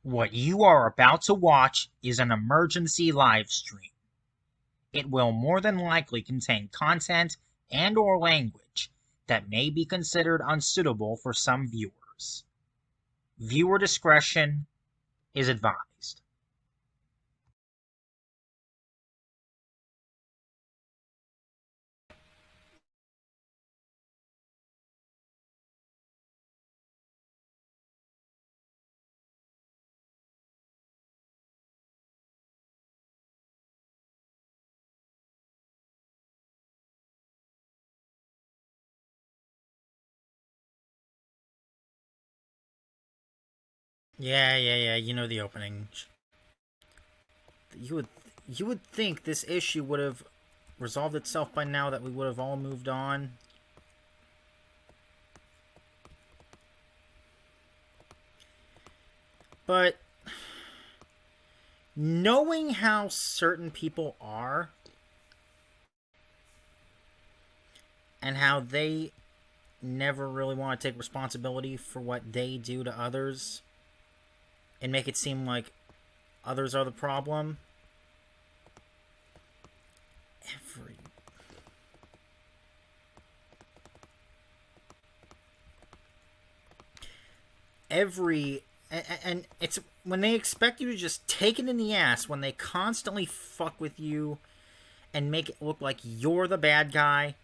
What you are about to watch is an emergency live stream. It will more than likely contain content and/or language that may be considered unsuitable for some viewers. Viewer discretion is advised. Yeah. You know the opening. You would you would think this issue would have resolved itself by now, that we would have all moved on. But knowing how certain people are and how they never really want to take responsibility for what they do to others and make it seem like others are the problem. Every every and it's when they expect you to just take it in the ass, when they constantly fuck with you and make it look like you're the bad guy,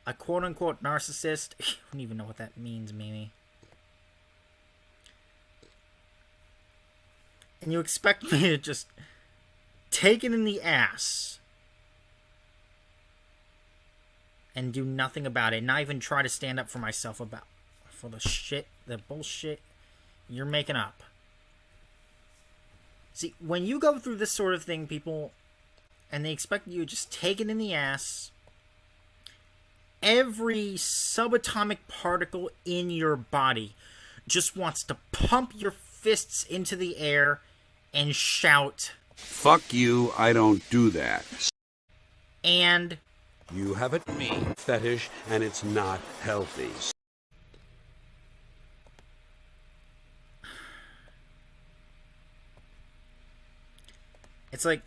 a quote unquote narcissist. I don't even know what that means, Mimi. And you expect me to just take it in the ass and do nothing about it, not even try to stand up for myself for the bullshit you're making up. See, when you go through this sort of thing, people, and they expect you to just take it in the ass, every subatomic particle in your body just wants to pump your fists into the air and shout, "Fuck you, I don't do that." And You have a me fetish, and it's not healthy. it's like,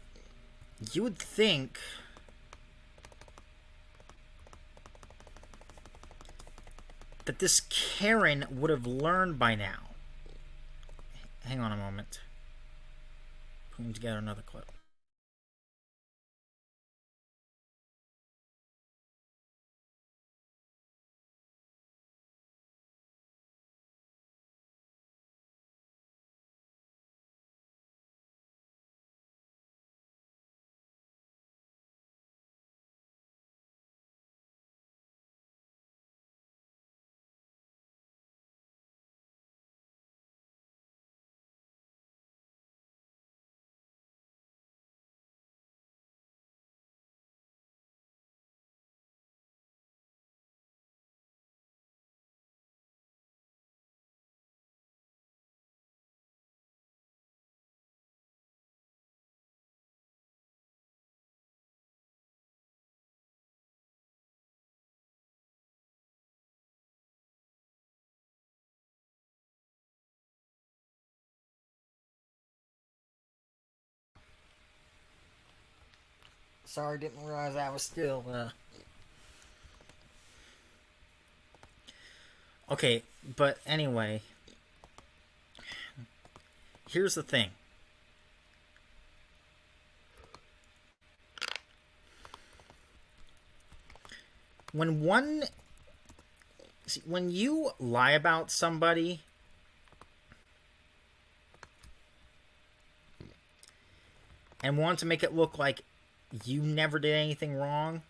you would think that this Karen would have learned by now. Hang on a moment. Putting together another clip. Sorry, didn't realize I was still, Okay, but anyway, here's the thing. When you lie about somebody, and want to make it look like you never did anything wrong,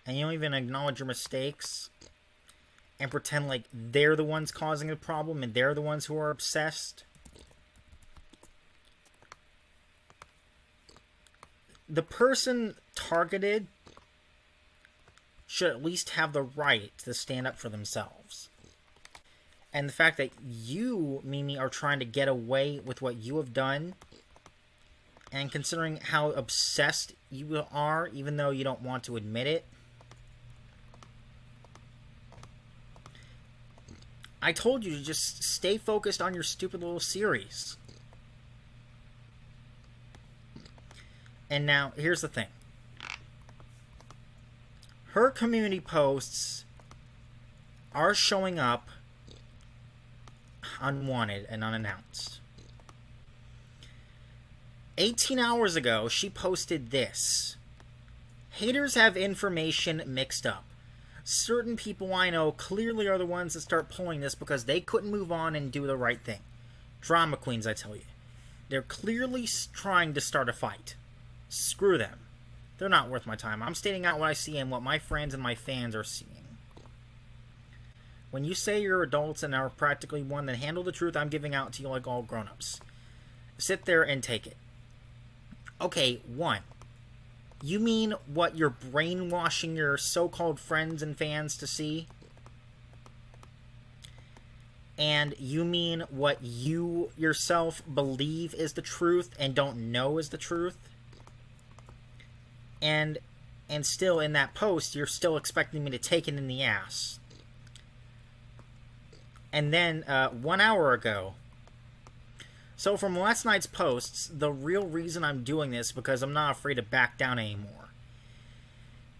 and you don't even acknowledge your mistakes, and pretend like they're the ones causing the problem and they're the ones who are obsessed, the person targeted should at least have the right to stand up for themselves. And the fact that you, Mimi, are trying to get away with what you have done, and considering how obsessed you are, even though you don't want to admit it, I told you to just stay focused on your stupid little series. And now, here's the thing. Her community posts are showing up unwanted and unannounced. 18 hours ago, she posted this. Haters have information mixed up. Certain people I know clearly are the ones that start pulling this because they couldn't move on and do the right thing. Drama queens, I tell you. They're clearly trying to start a fight. Screw them. They're not worth my time. I'm stating out what I see and what my friends and my fans are seeing. When you say you're adults and are practically one, then handle the truth I'm giving out to you like all grown-ups. Sit there and take it. Okay, 1. You mean what you're brainwashing your so-called friends and fans to see? And you mean what you yourself believe is the truth and don't know is the truth? And still in that post, you're still expecting me to take it in the ass. And then 1 hour ago. So from last night's posts, the real reason I'm doing this because I'm not afraid to back down anymore.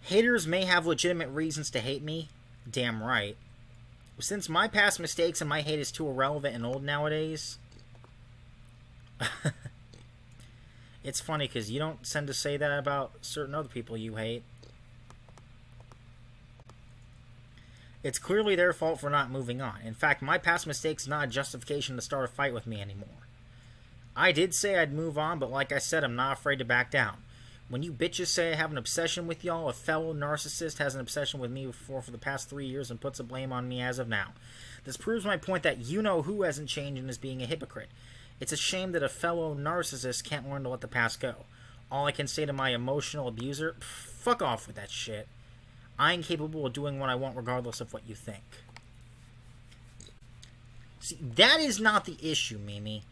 Haters may have legitimate reasons to hate me. Damn right. Since my past mistakes and my hate is too irrelevant and old nowadays. It's funny because you don't tend to say that about certain other people you hate. It's clearly their fault for not moving on. In fact, my past mistakes is not a justification to start a fight with me anymore. I did say I'd move on, but like I said, I'm not afraid to back down. When you bitches say I have an obsession with y'all, a fellow narcissist has an obsession with me for the past 3 years and puts the blame on me as of now. This proves my point that you know who hasn't changed and is being a hypocrite. It's a shame that a fellow narcissist can't learn to let the past go. All I can say to my emotional abuser, fuck off with that shit. I am capable of doing what I want regardless of what you think. See, that is not the issue, Mimi.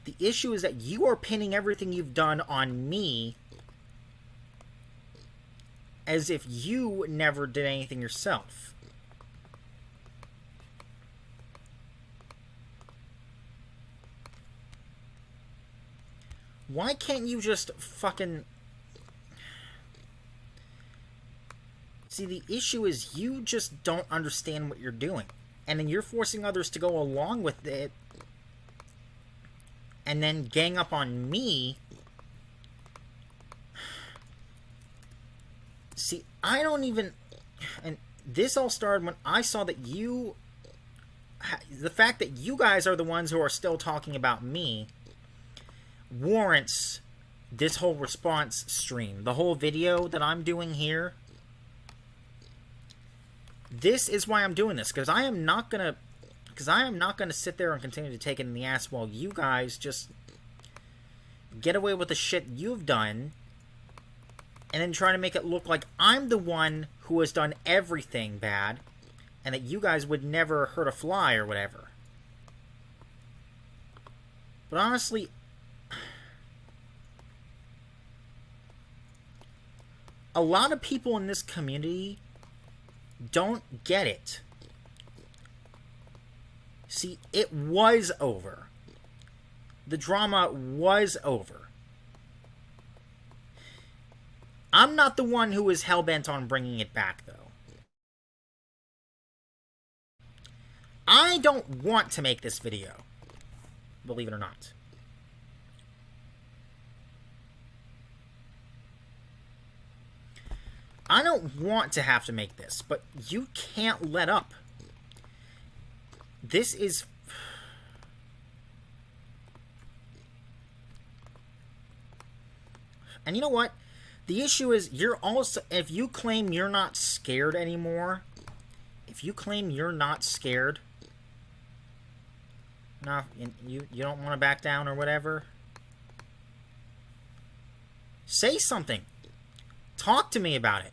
The issue is that you are pinning everything you've done on me as if you never did anything yourself. Why can't you just fucking... See, the issue is you just don't understand what you're doing. And then you're forcing others to go along with it and then gang up on me. See, I don't even... And this all started when I saw that you... The fact that you guys are the ones who are still talking about me warrants this whole response stream. The whole video that I'm doing here. This is why I'm doing this, because I am not gonna sit there and continue to take it in the ass while you guys just get away with the shit you've done and then try to make it look like I'm the one who has done everything bad and that you guys would never hurt a fly or whatever. But honestly, a lot of people in this community don't get it. See, it was over. The drama was over. I'm not the one who is hell-bent on bringing it back, though. I don't want to make this video, believe it or not. I don't want to have to make this, but you can't let up. This is... And you know what? The issue is, you're also... If you claim you're not scared anymore, if you claim you're not scared, no, you don't want to back down or whatever, say something. Talk to me about it.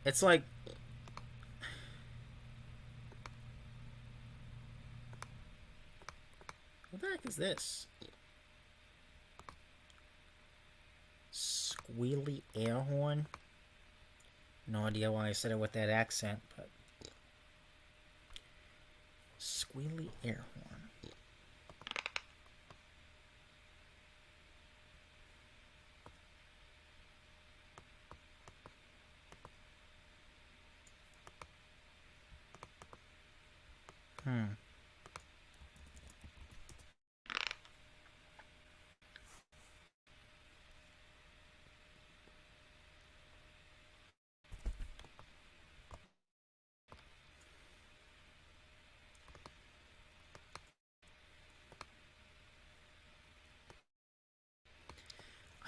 It's like... What the heck is this? Squealy air horn? No idea why I said it with that accent, but... Squealy air horn.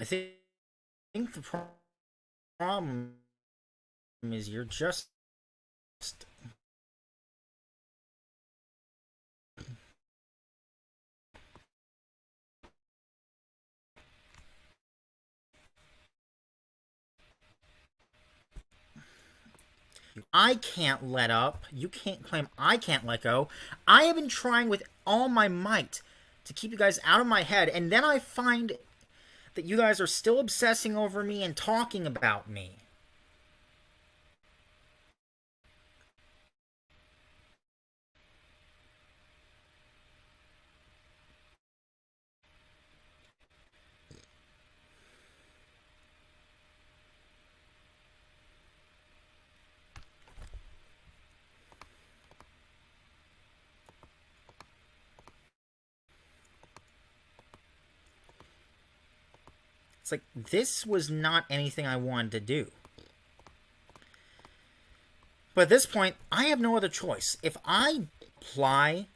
I think the problem is you're just... I can't let up. You can't claim I can't let go. I have been trying with all my might to keep you guys out of my head, and then I find that you guys are still obsessing over me and talking about me. It's like, this was not anything I wanted to do. But at this point, I have no other choice. If I reply...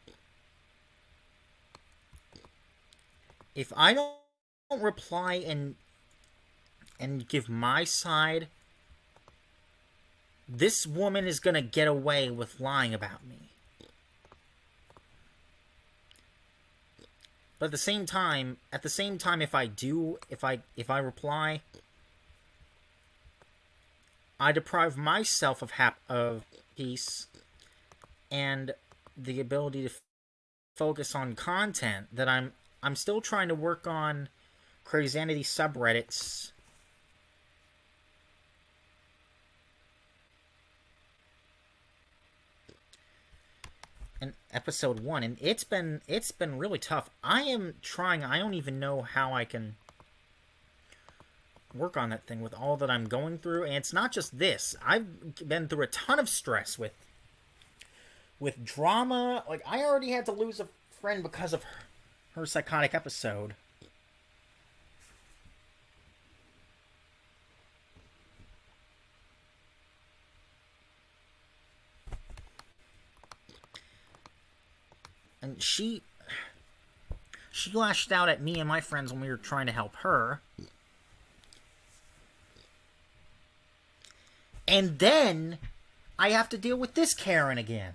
If I don't reply and give my side, this woman is gonna get away with lying about me. But at the same time, if I reply, I deprive myself of peace and the ability to focus on content that I'm still trying to work on. Crazanity subreddits. And episode 1, and it's been really tough. I am trying. I don't even know how I can work on that thing with all that I'm going through. And it's not just this. I've been through a ton of stress with drama. Like, I already had to lose a friend because of her psychotic episode. And she lashed out at me and my friends when we were trying to help her. And then I have to deal with this Karen again.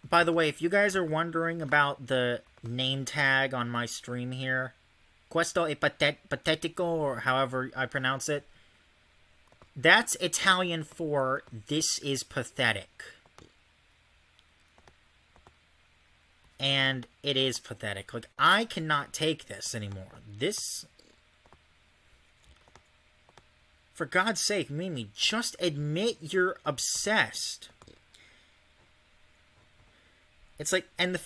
By the way, if you guys are wondering about the name tag on my stream here, Questo è patetico, or however I pronounce it, that's Italian for "this is pathetic." And it is pathetic. Like, I cannot take this anymore. This... For God's sake, Mimi, just admit you're obsessed. It's like, and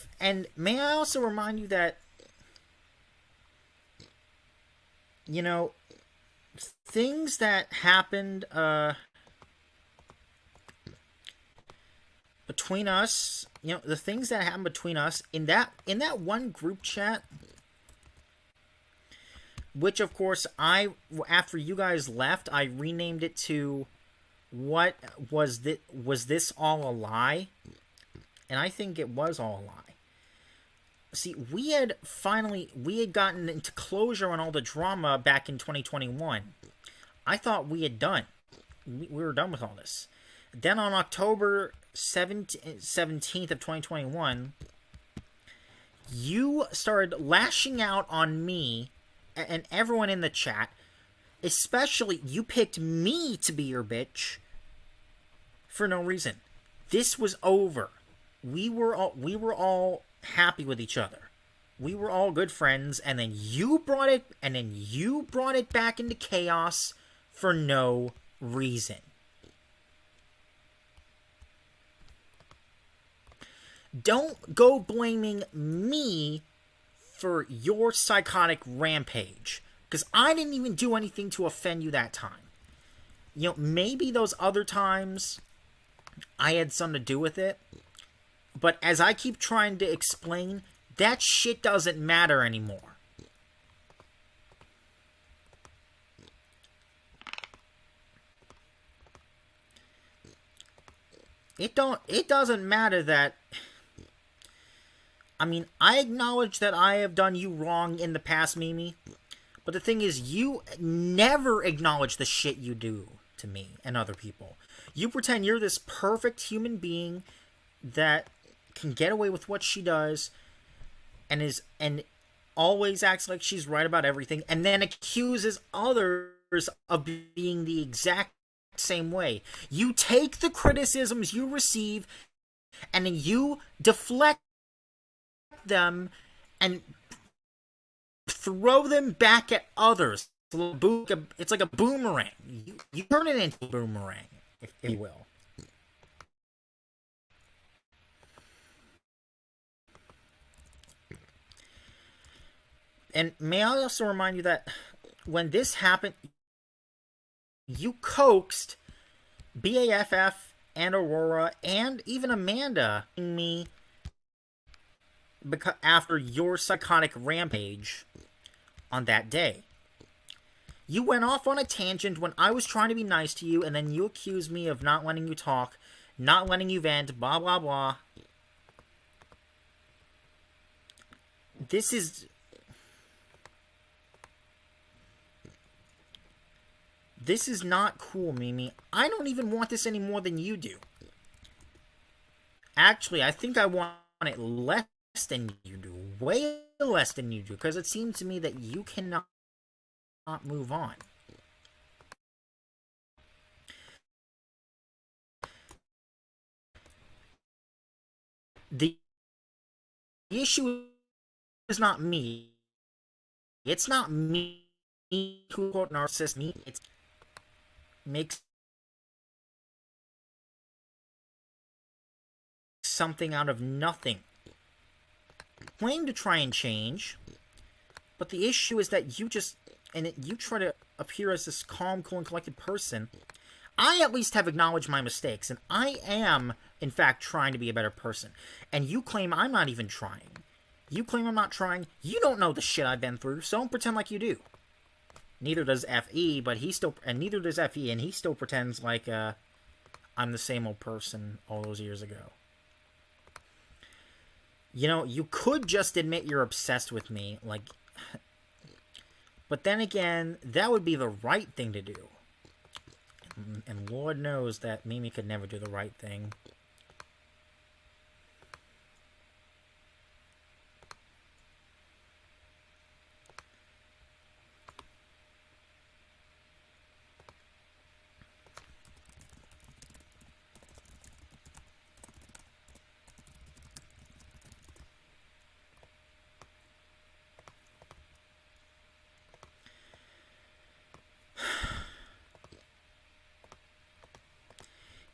may I also remind you that, you know, things that happened, between us, you know, the things that happened between us in that one group chat, which of course after you guys left, I renamed it to "What was this all a lie?" And I think it was all a lie. See, we had gotten into closure on all the drama back in 2021. I thought we had done. We were done with all this. Then on October 17th of 2021, you started lashing out on me and everyone in the chat, Especially, you picked me to be your bitch for no reason. This was over. We were all happy with each other. We were all good friends, and then you brought it back into chaos for no reason. Don't go blaming me for your psychotic rampage, because I didn't even do anything to offend you that time. You know, maybe those other times I had something to do with it, but as I keep trying to explain, that shit doesn't matter anymore. It doesn't matter that... I mean, I acknowledge that I have done you wrong in the past, Mimi. But the thing is, you never acknowledge the shit you do to me and other people. You pretend you're this perfect human being that can get away with what she does and always acts like she's right about everything, and then accuses others of being the exact same way. You take the criticisms you receive and then you deflect them and throw them back at others. It's like a boomerang. You turn it into a boomerang, if you will. And may I also remind you that when this happened, you coaxed BAFF and Aurora and even Amanda and me after your psychotic rampage on that day. You went off on a tangent when I was trying to be nice to you, and then you accused me of not letting you talk, not letting you vent, blah, blah, blah. This is not cool, Mimi. I don't even want this any more than you do. Actually, I think I want it less than you do. Way less than you do. Because it seems to me that you cannot move on. The issue is not me. It's not me who quote narcissist me. It's makes something out of nothing. Claim to try and change, but the issue is that you try to appear as this calm, cool, and collected person. I at least have acknowledged my mistakes, and I am, in fact, trying to be a better person. And you claim I'm not even trying. You claim I'm not trying. You don't know the shit I've been through, so don't pretend like you do. Neither does FE, neither does FE, and he still pretends like I'm the same old person all those years ago. You know, you could just admit you're obsessed with me, like, but then again, that would be the right thing to do. And Lord knows that Mimi could never do the right thing.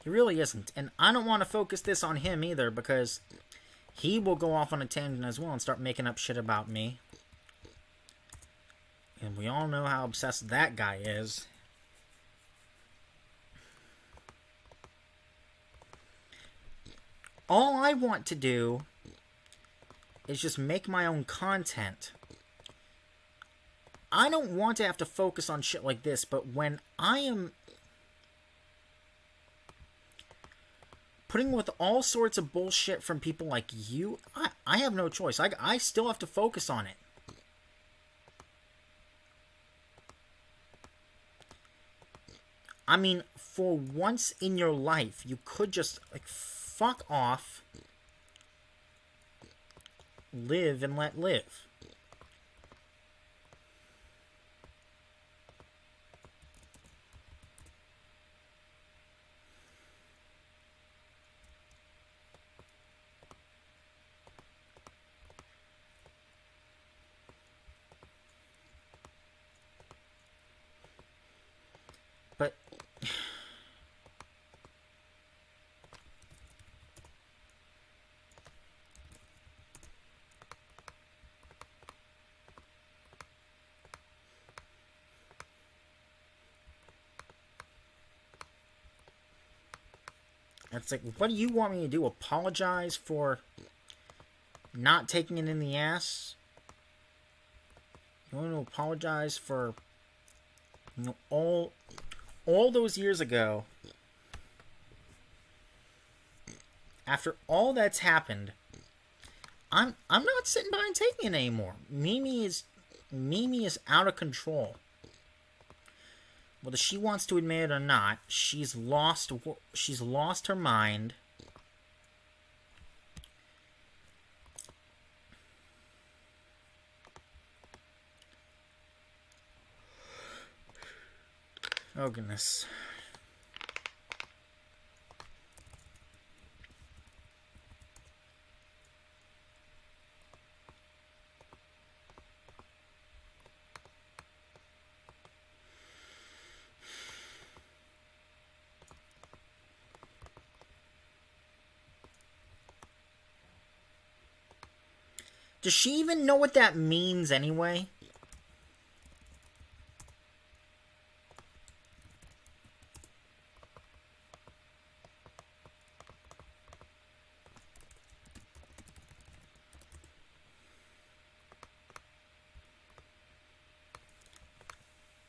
He really isn't. And I don't want to focus this on him either, because he will go off on a tangent as well and start making up shit about me. And we all know how obsessed that guy is. All I want to do is just make my own content. I don't want to have to focus on shit like this, but when I am putting with all sorts of bullshit from people like you, I have no choice. I still have to focus on it. I mean, for once in your life, you could just, like, fuck off, live and let live. It's like, what do you want me to do? Apologize for not taking it in the ass? You want to apologize for, you know, all those years ago, after all that's happened, I'm not sitting by and taking it anymore. Mimi is out of control. Whether she wants to admit it or not, she's lost her mind. Oh goodness. Does she even know what that means anyway?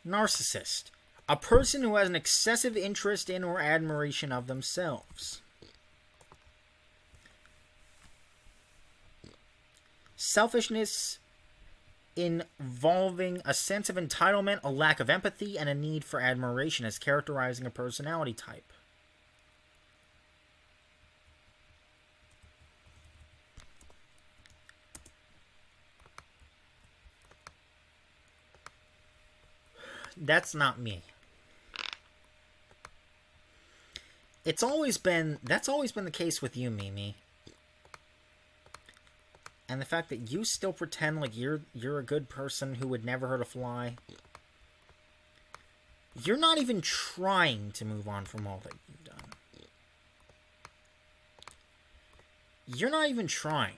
Narcissist. A person who has an excessive interest in or admiration of themselves. Selfishness involving a sense of entitlement, a lack of empathy, and a need for admiration as characterizing a personality type. That's not me. That's always been the case with you, Mimi. And the fact that you still pretend like you're a good person who would never hurt a fly. You're not even trying to move on from all that you've done. You're not even trying.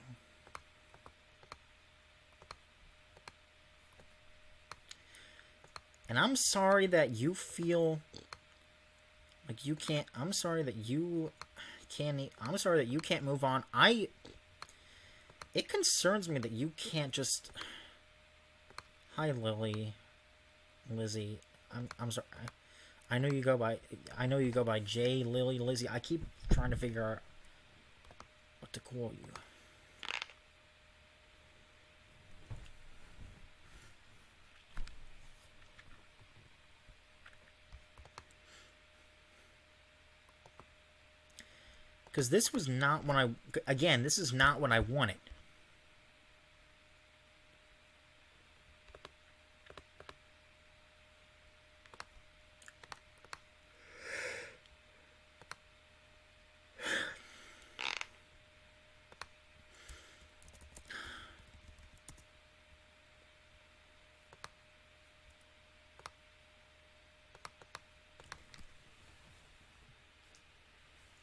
And I'm sorry that you feel like you can't. I'm sorry that you can't move on. It concerns me that you can't just. Hi, Lizzie. I'm sorry. I know you go by J, Lily, Lizzie. I keep trying to figure out what to call you. Because this was not what this is not what I wanted.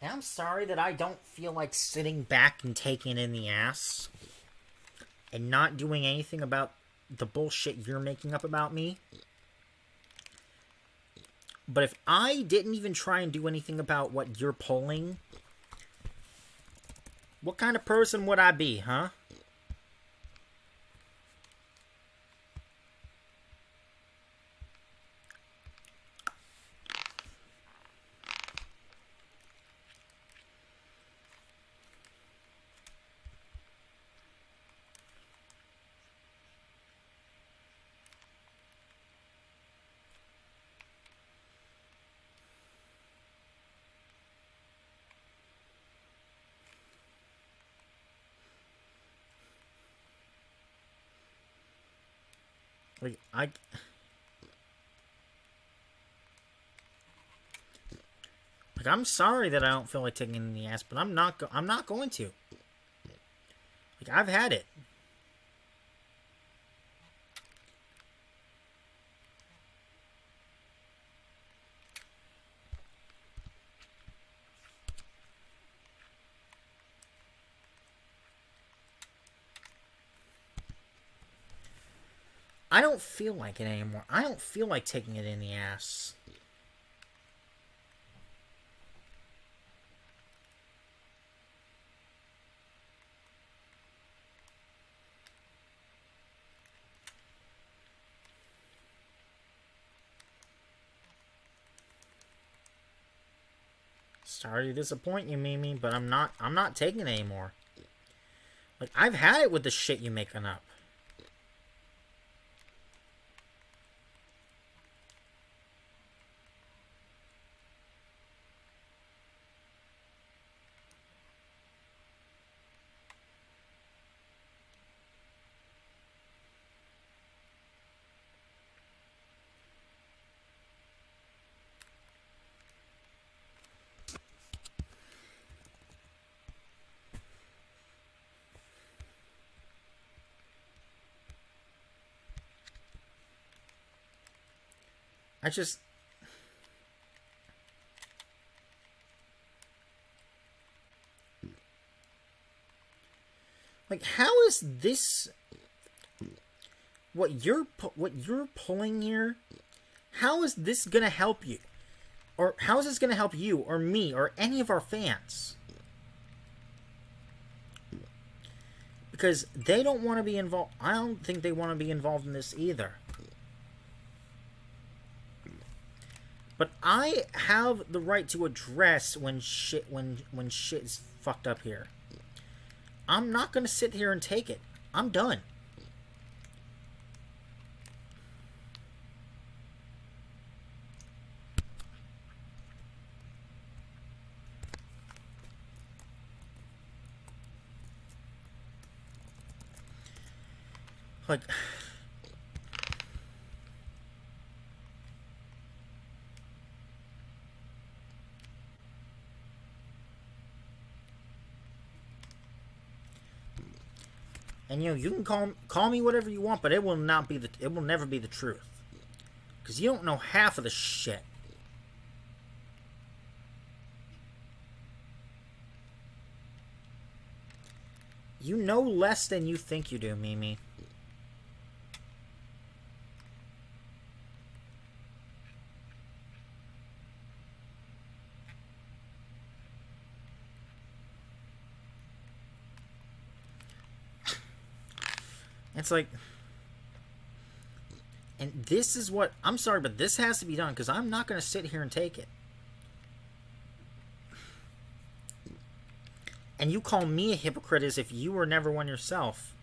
And I'm sorry that I don't feel like sitting back and taking it in the ass and not doing anything about the bullshit you're making up about me. But if I didn't even try and do anything about what you're pulling, what kind of person would I be, huh? Like, I'm sorry that I don't feel like taking it in the ass, but I'm not going to. Like, I've had it. I don't feel like it anymore. I don't feel like taking it in the ass. Sorry to disappoint you, Mimi, but I'm not taking it anymore. Like, I've had it with the shit you making up. I just... Like, how is this... What you're pulling here, how is this gonna help you? Or how is this gonna help you, or me, or any of our fans? Because they don't want to be involved. I don't think they want to be involved in this either. But I have the right to address when shit is fucked up here. I'm not gonna sit here and take it. I'm done. Like... And you know, you can call me whatever you want, but it will never be the truth. Because you don't know half of the shit. You know less than you think you do, Mimi. It's like, and this is what, I'm sorry, but this has to be done, because I'm not going to sit here and take it. And you call me a hypocrite as if you were never one yourself.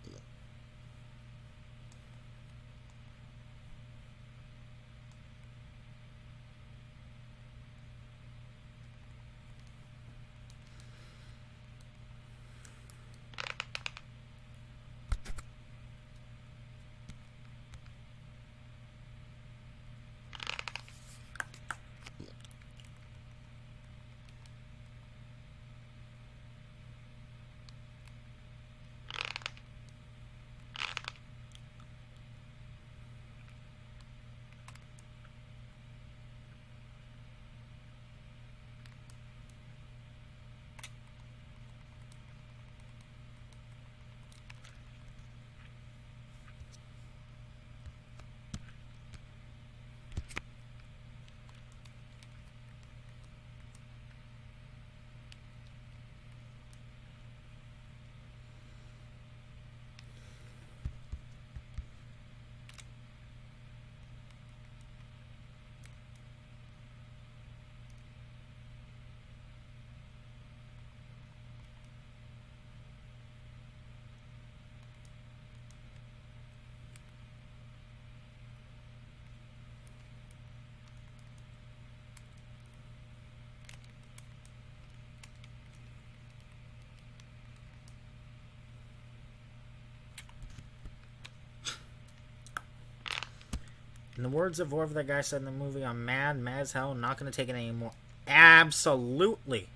In the words of whoever that guy said in the movie, I'm mad as hell, not going to take it anymore. Absolutely.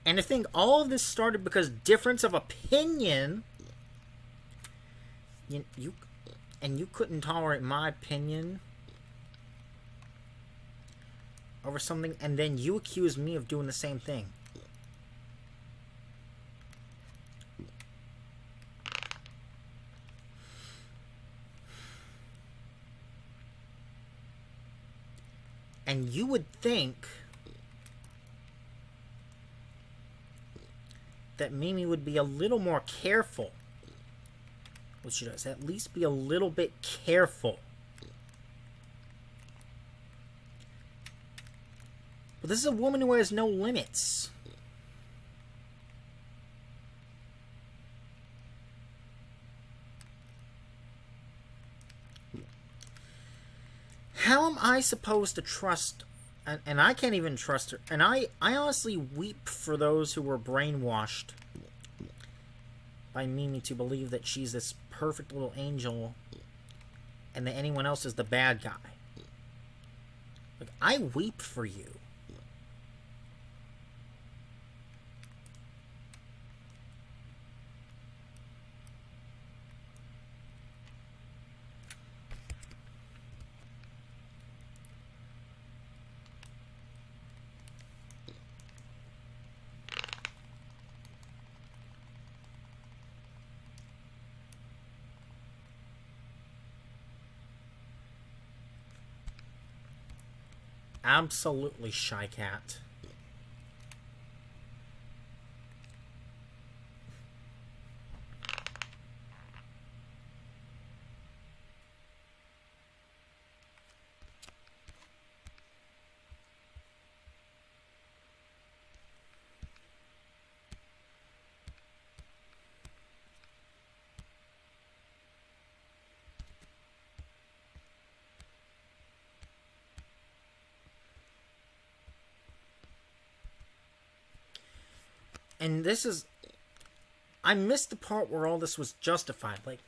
And I think all of this started because difference of opinion. You couldn't tolerate my opinion over something, and then you accuse me of doing the same thing. And you would think that Mimi would be a little more careful. What she does, at least be a little bit careful. But this is a woman who has no limits. How am I supposed to trust, and I can't even trust her, and I honestly weep for those who were brainwashed by Mimi to believe that she's this perfect little angel and that anyone else is the bad guy. Like, I weep for you. Absolutely, Shy Cat. And this is... I missed the part where all this was justified. Like...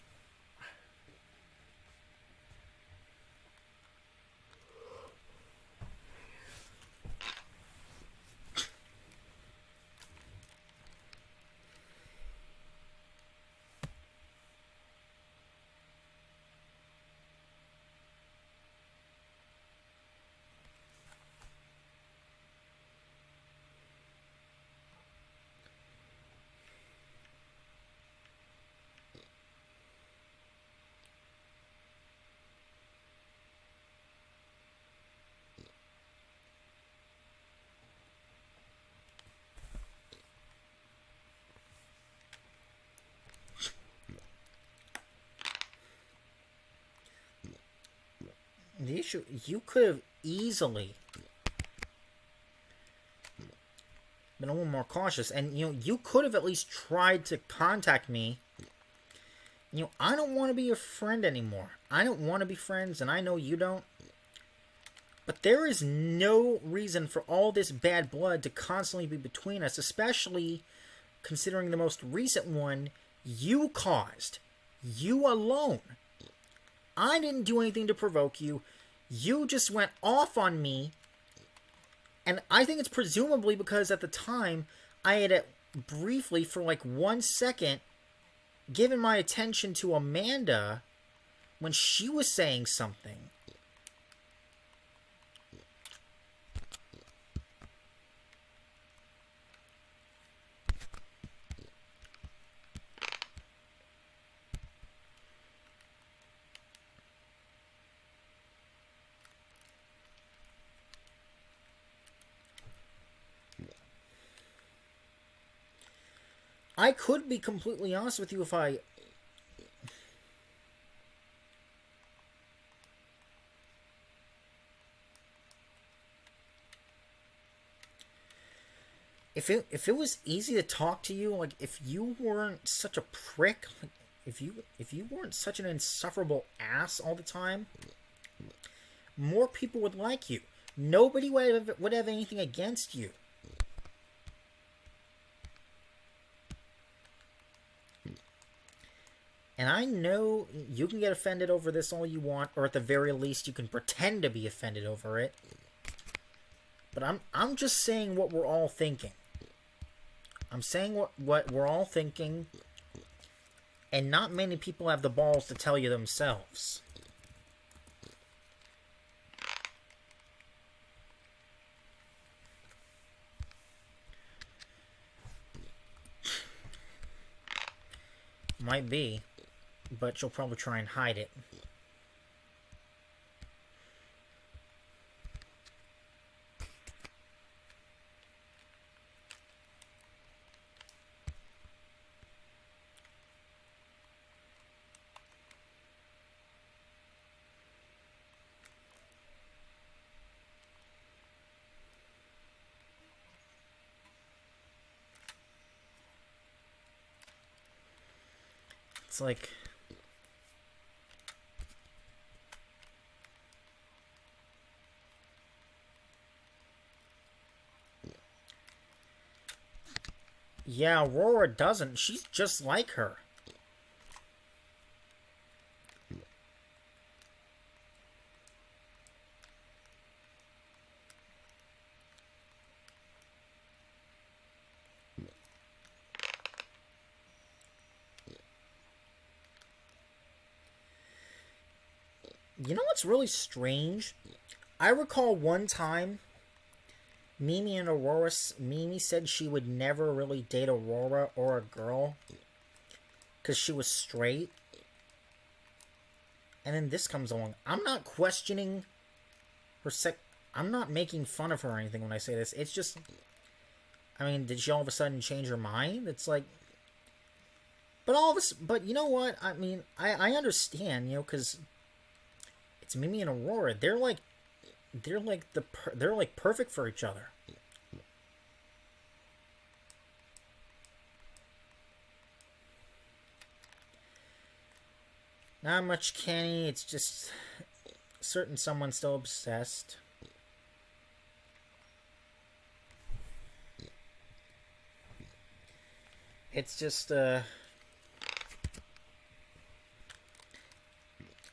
The issue, you could have easily been a little more cautious, and you could have at least tried to contact me. I don't want to be your friend anymore. I don't want to be friends, and I know you don't. But there is no reason for all this bad blood to constantly be between us, especially considering the most recent one you caused. You alone. I didn't do anything to provoke you. You just went off on me. And I think it's presumably because at the time, I had briefly, for like 1 second, given my attention to Amanda when she was saying something. I could be completely honest with you if I... If it was easy to talk to you, like, if you weren't such a prick, like, if you weren't such an insufferable ass all the time, more people would like you. Nobody would have anything against you. And I know you can get offended over this all you want, or at the very least you can pretend to be offended over it. But I'm just saying what we're all thinking. I'm saying what we're all thinking, and not many people have the balls to tell you themselves. Might be. But you'll probably try and hide it. It's like... Yeah, Aurora doesn't. She's just like her. You know what's really strange? I recall one time Mimi and Aurora... Mimi said she would never really date Aurora or a girl because she was straight. And then this comes along. I'm not questioning her sex... I'm not making fun of her or anything when I say this. It's just... I mean, did she all of a sudden change her mind? It's like... But you know what? I mean, I understand, you know, because it's Mimi and Aurora. They're like perfect for each other. Not much Kenny. It's just certain someone still obsessed. It's just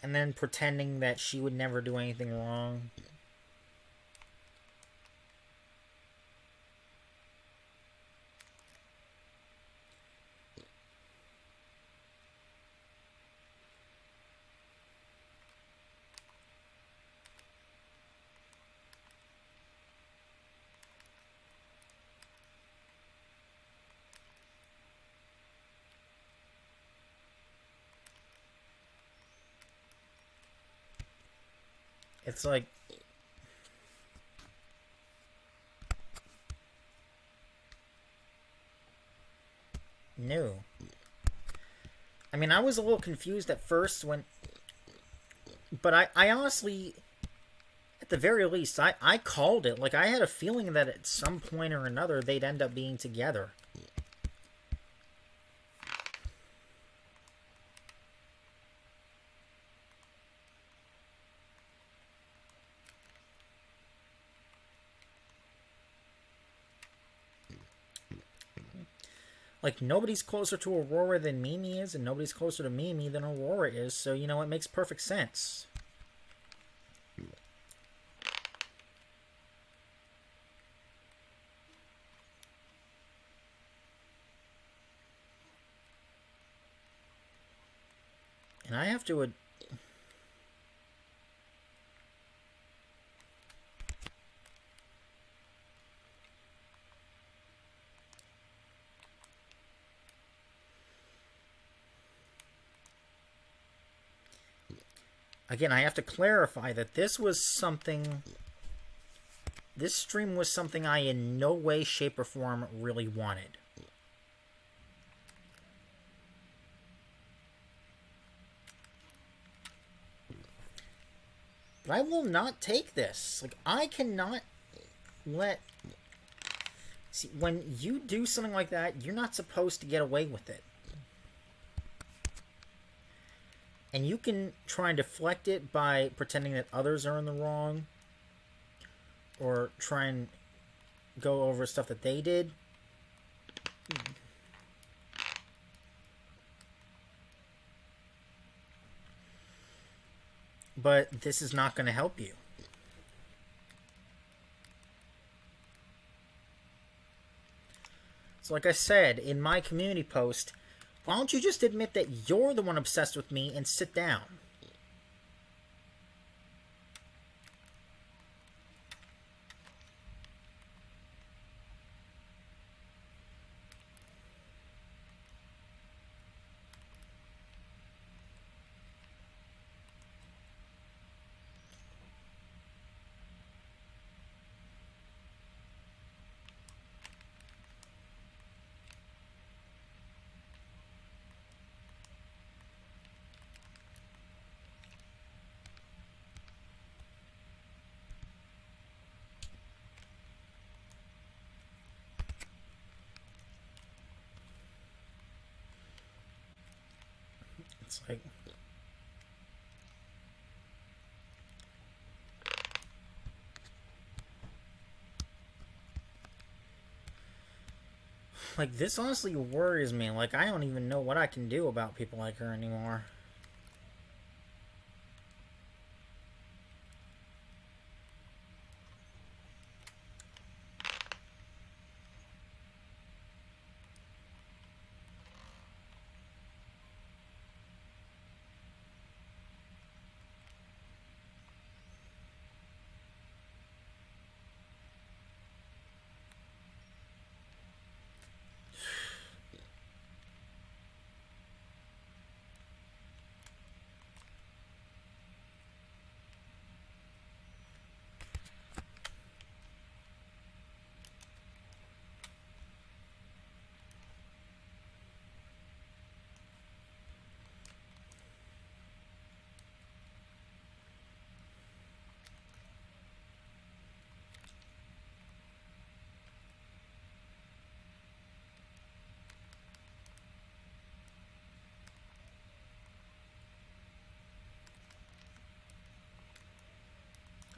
and then pretending that she would never do anything wrong. It's like... No. I mean, I was a little confused at first when... But I honestly... At the very least, I called it. Like, I had a feeling that at some point or another they'd end up being together. Like, nobody's closer to Aurora than Mimi is, and nobody's closer to Mimi than Aurora is, so, you know, it makes perfect sense. And I have to... Again, I have to clarify that this was something... This stream was something I in no way, shape, or form really wanted. But I will not take this. Like, I cannot let... See, when you do something like that, you're not supposed to get away with it. And you can try and deflect it by pretending that others are in the wrong. Or try and go over stuff that they did. But this is not going to help you. So like I said in my community post, why don't you just admit that you're the one obsessed with me and sit down? Like, this honestly worries me. Like, I don't even know what I can do about people like her anymore.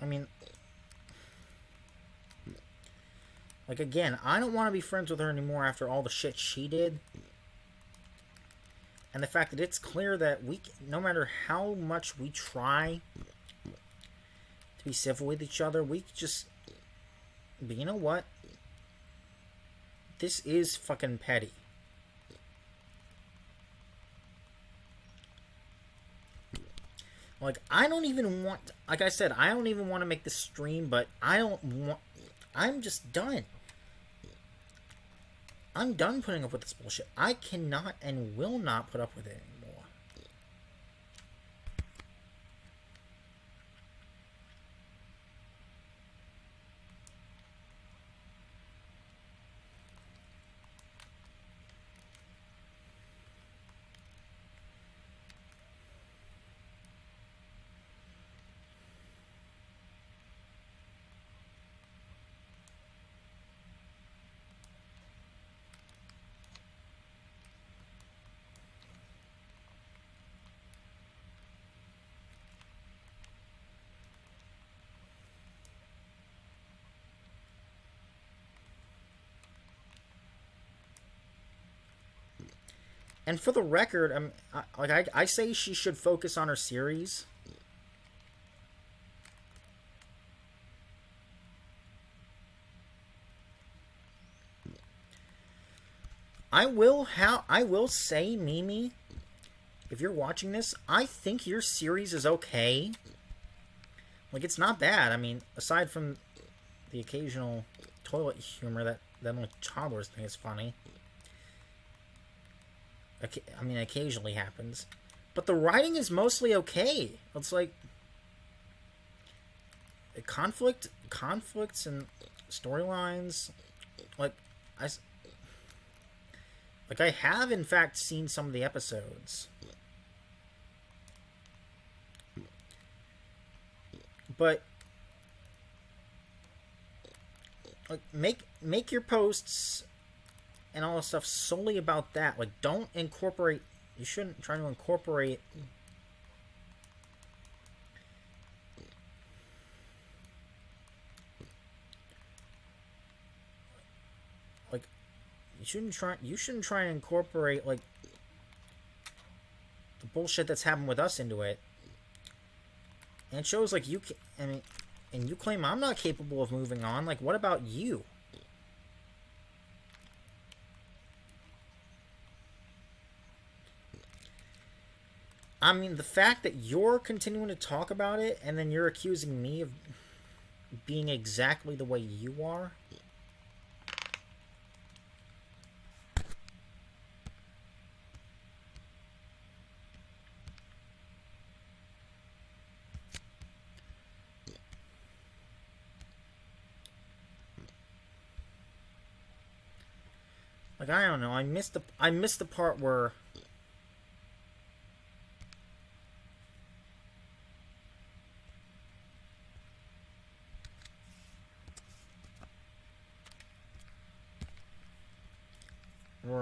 I mean, like, again, I don't want to be friends with her anymore after all the shit she did. And the fact that it's clear that no matter how much we try to be civil with each other, we just... But you know what? This is fucking petty. Like, I don't even want... Like I said, I don't even want to make this stream, but I don't want... I'm just done. I'm done putting up with this bullshit. I cannot and will not put up with it anymore. And for the record, I say she should focus on her series. I will say, Mimi, if you're watching this, I think your series is okay. Like, it's not bad. I mean, aside from the occasional toilet humor that only toddlers think is funny. I mean, occasionally happens. But the writing is mostly okay. It's like... conflicts and storylines. Like, I have, in fact, seen some of the episodes. But... like, make your posts... and all the stuff solely about that. Like, don't incorporate... You shouldn't try to incorporate... like, you shouldn't try and incorporate, like, the bullshit that's happened with us into it. And it shows, like, I mean, and you claim I'm not capable of moving on. Like, what about you? I mean, the fact that you're continuing to talk about it and then you're accusing me of being exactly the way you are. Like, I don't know. I missed the part where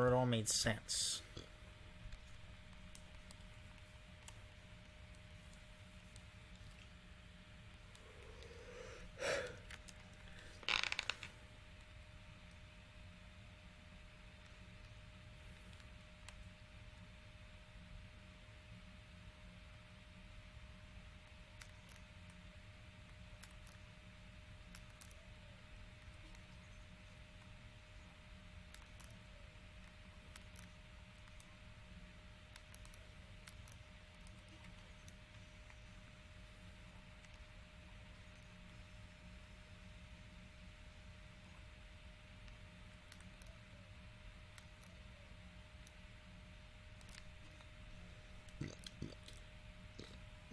it all made sense.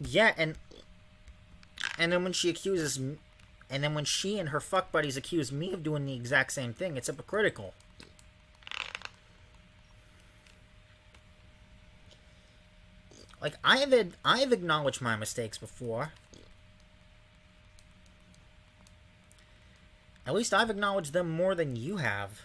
Yeah, and then when she accuses, and then when she and her fuck buddies accuse me of doing the exact same thing, it's hypocritical. Like, I've acknowledged my mistakes before. At least I've acknowledged them more than you have.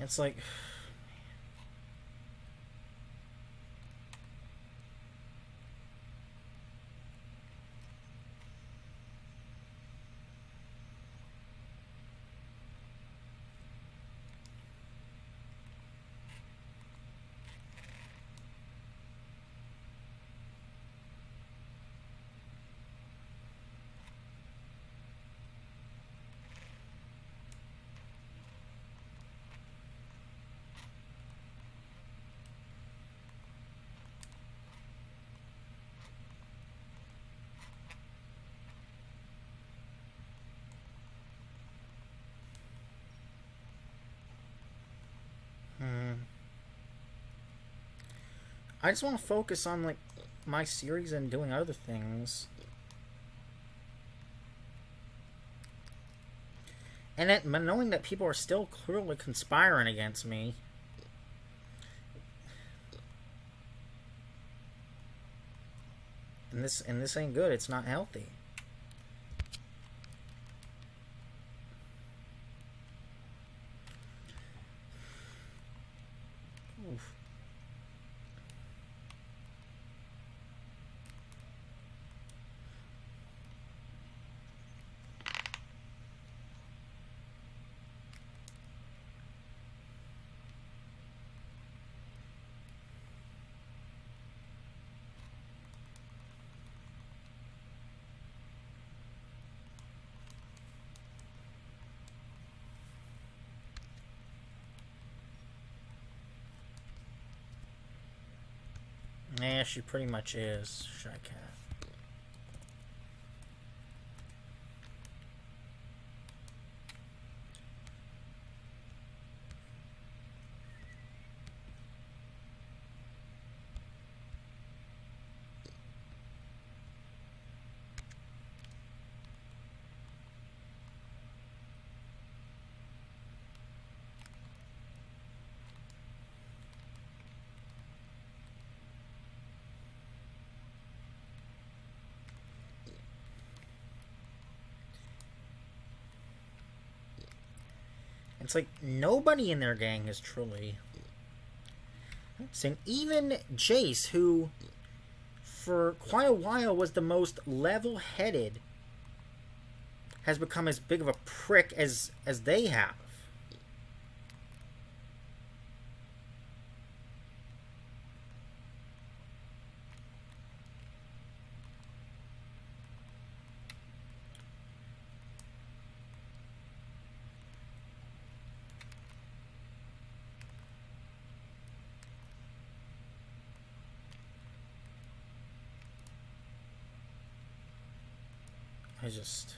It's like, it's like, I just want to focus on, like, my series and doing other things. And knowing that people are still clearly conspiring against me. And this ain't good. It's not healthy. Oof. Yeah, she pretty much is, Shy Cat. It's like nobody in their gang is truly. And even Jace, who for quite a while was the most level-headed, has become as big of a prick as they have. I just...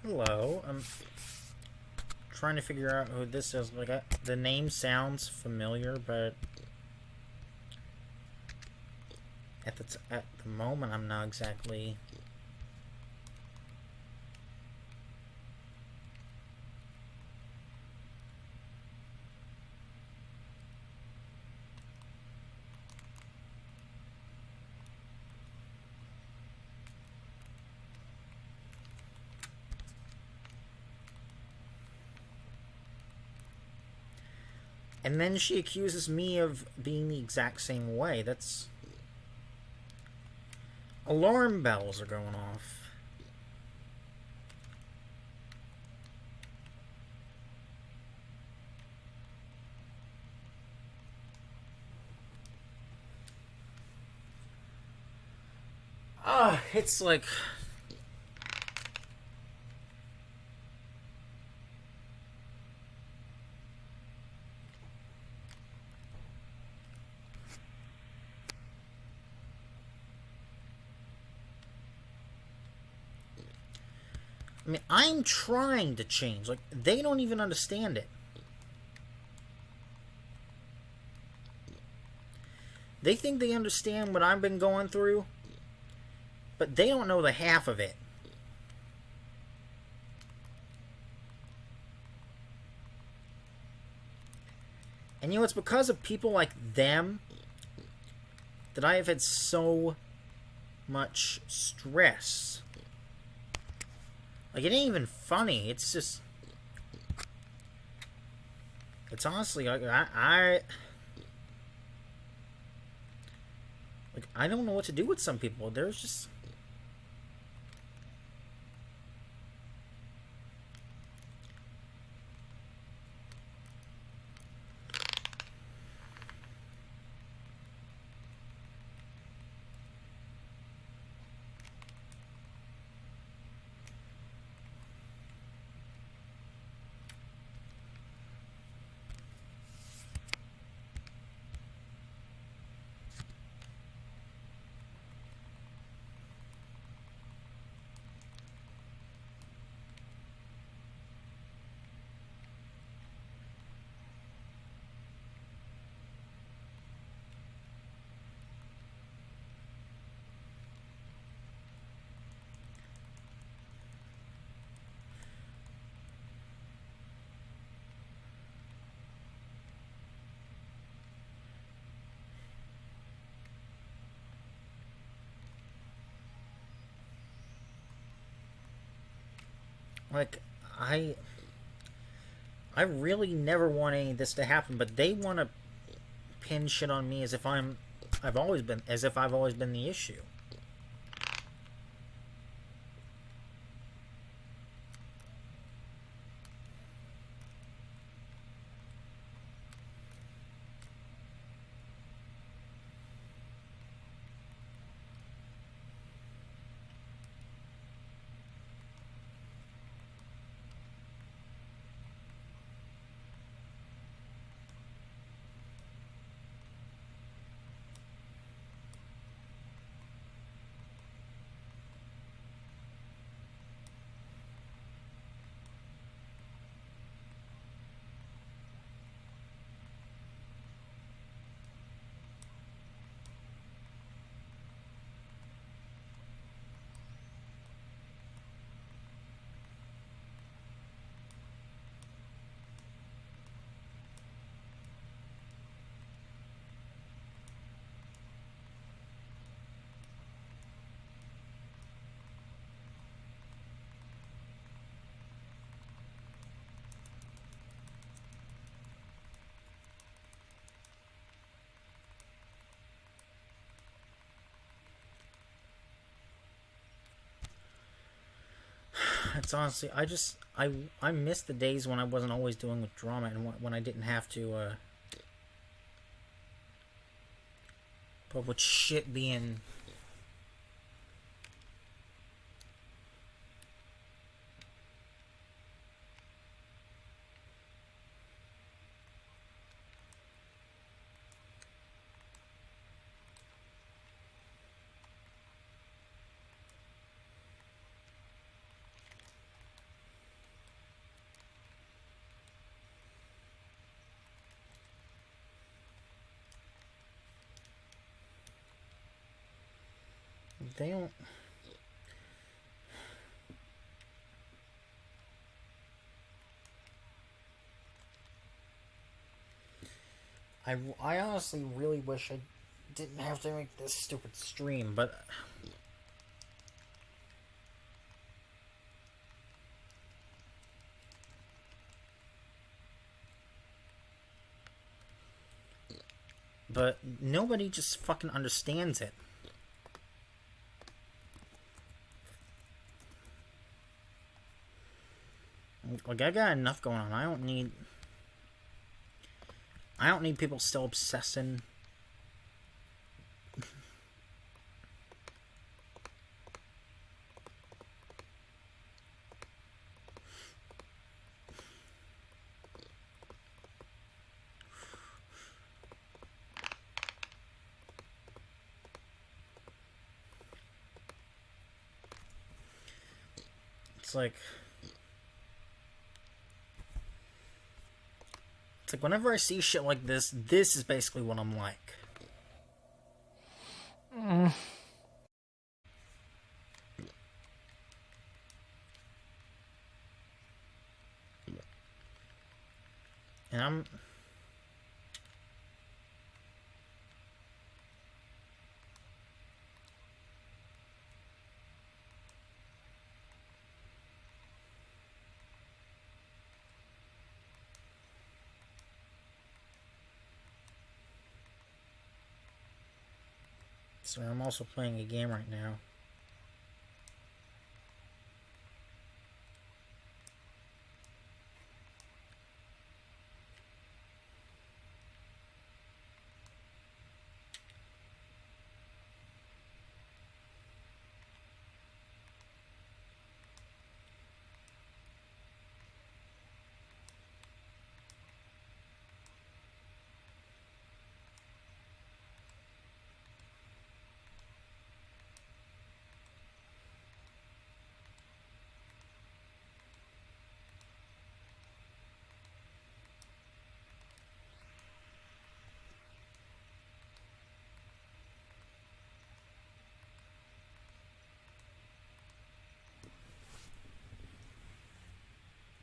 Hello, I'm trying to figure out who this is. Like, the name sounds familiar, but at the moment, I'm not exactly... And then she accuses me of being the exact same way. That's... Alarm bells are going off. It's like... I mean, I'm trying to change. Like, they don't even understand it. They think they understand what I've been going through, but they don't know the half of it. And you know, it's because of people like them that I have had so much stress. Like, it ain't even funny. It's just... It's honestly, like, like, I don't know what to do with some people. There's just... Like, I really never want any of this to happen, but they want to pin shit on me as if I've always been the issue. It's honestly, I miss the days when I wasn't always doing with drama and when I didn't have to but with shit being they don't. I honestly really wish I didn't have to make this stupid stream, but nobody just fucking understands it. Like, I got enough going on. I don't need people still obsessing. It's like whenever I see shit like this is basically what I'm like. And I'm sorry, I'm also playing a game right now.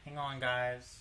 Hang on, guys.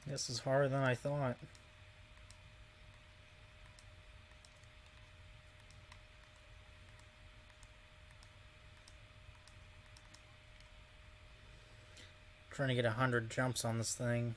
This is harder than I thought. Trying to get 100 jumps on this thing.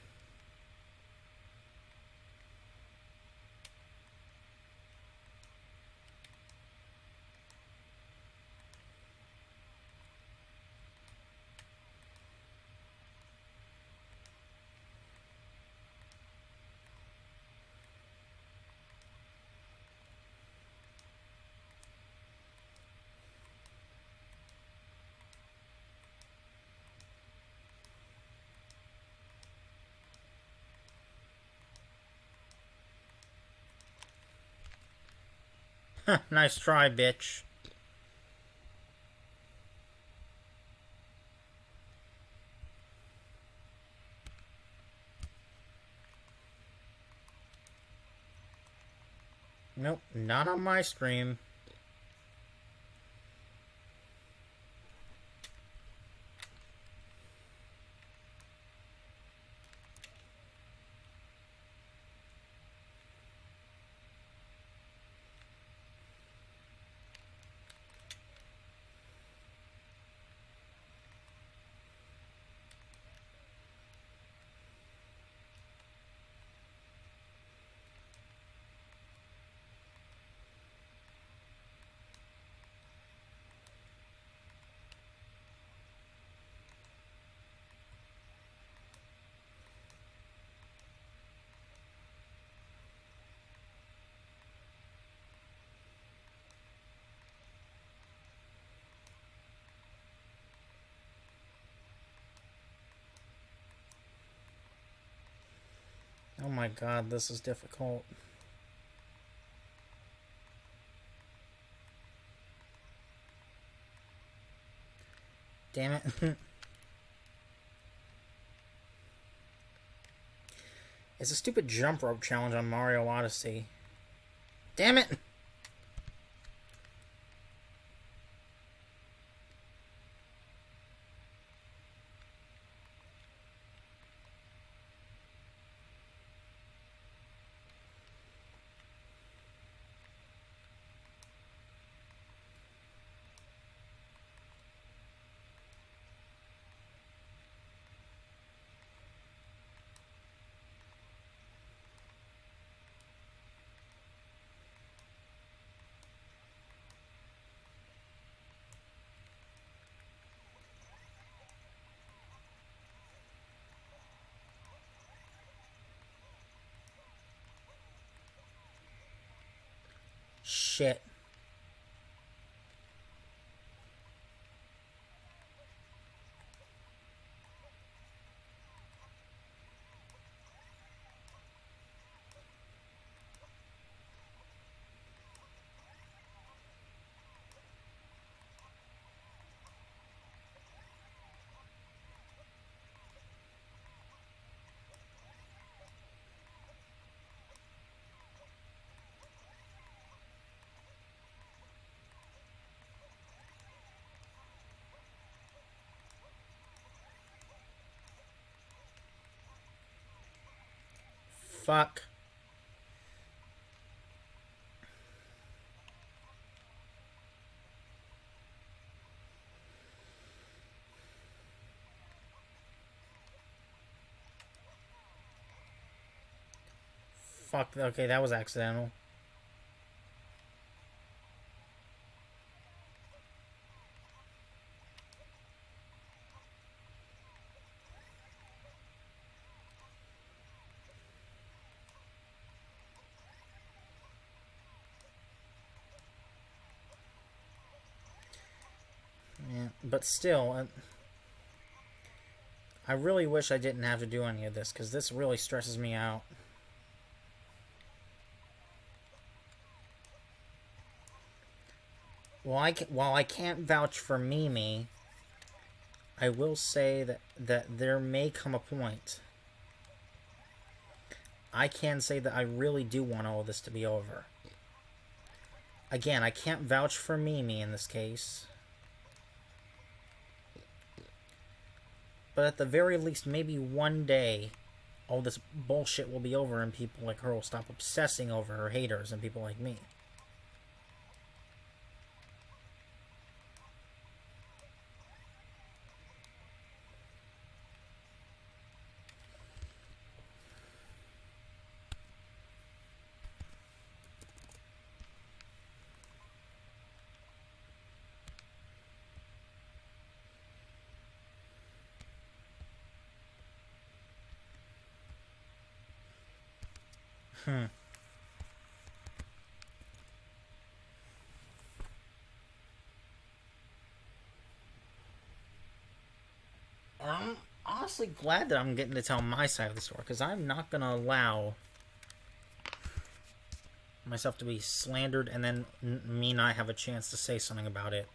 Nice try, bitch. Nope, not on my stream. Oh my god, this is difficult. Damn it. It's a stupid jump rope challenge on Mario Odyssey. Damn it! Shit. Fuck. Fuck, okay, that was accidental. Yeah, but still, I really wish I didn't have to do any of this, because this really stresses me out. While I can't vouch for Mimi, I will say that there may come a point. I can say that I really do want all of this to be over. Again, I can't vouch for Mimi in this case. But at the very least, maybe one day, all this bullshit will be over and people like her will stop obsessing over her haters and people like me. I'm honestly glad that I'm getting to tell my side of the story, because I'm not going to allow myself to be slandered and then me not have a chance to say something about it.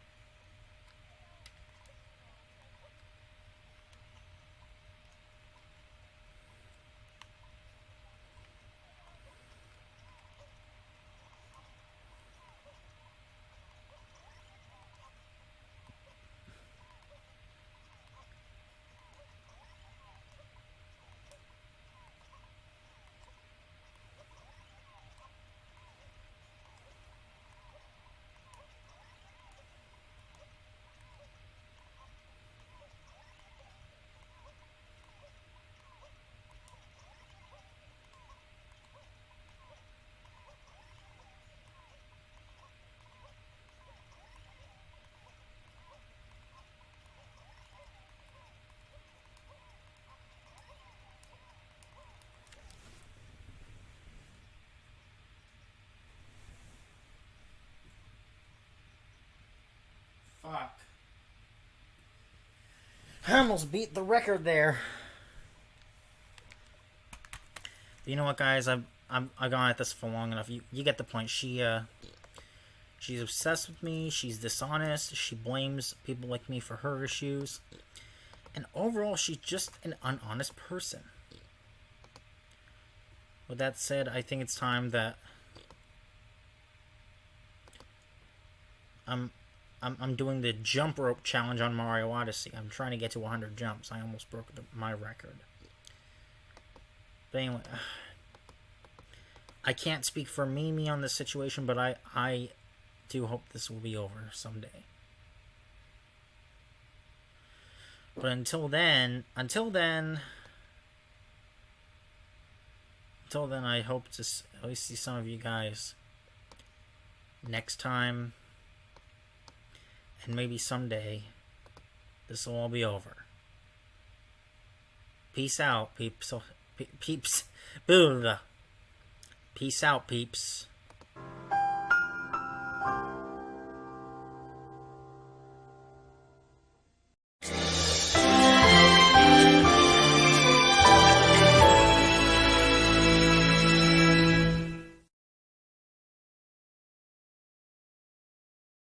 Fuck. I almost beat the record there. But you know what, guys? I've gone at this for long enough. You get the point. She's obsessed with me. She's dishonest. She blames people like me for her issues. And overall, she's just an unhonest person. With that said, I think it's time that I'm doing the jump rope challenge on Mario Odyssey. I'm trying to get to 100 jumps. I almost broke my record. But anyway, I can't speak for Mimi on this situation, but I do hope this will be over someday. But until then, I hope to at least see some of you guys next time. And maybe someday, this will all be over. Peace out, peeps. Peeps. Peace out, peeps.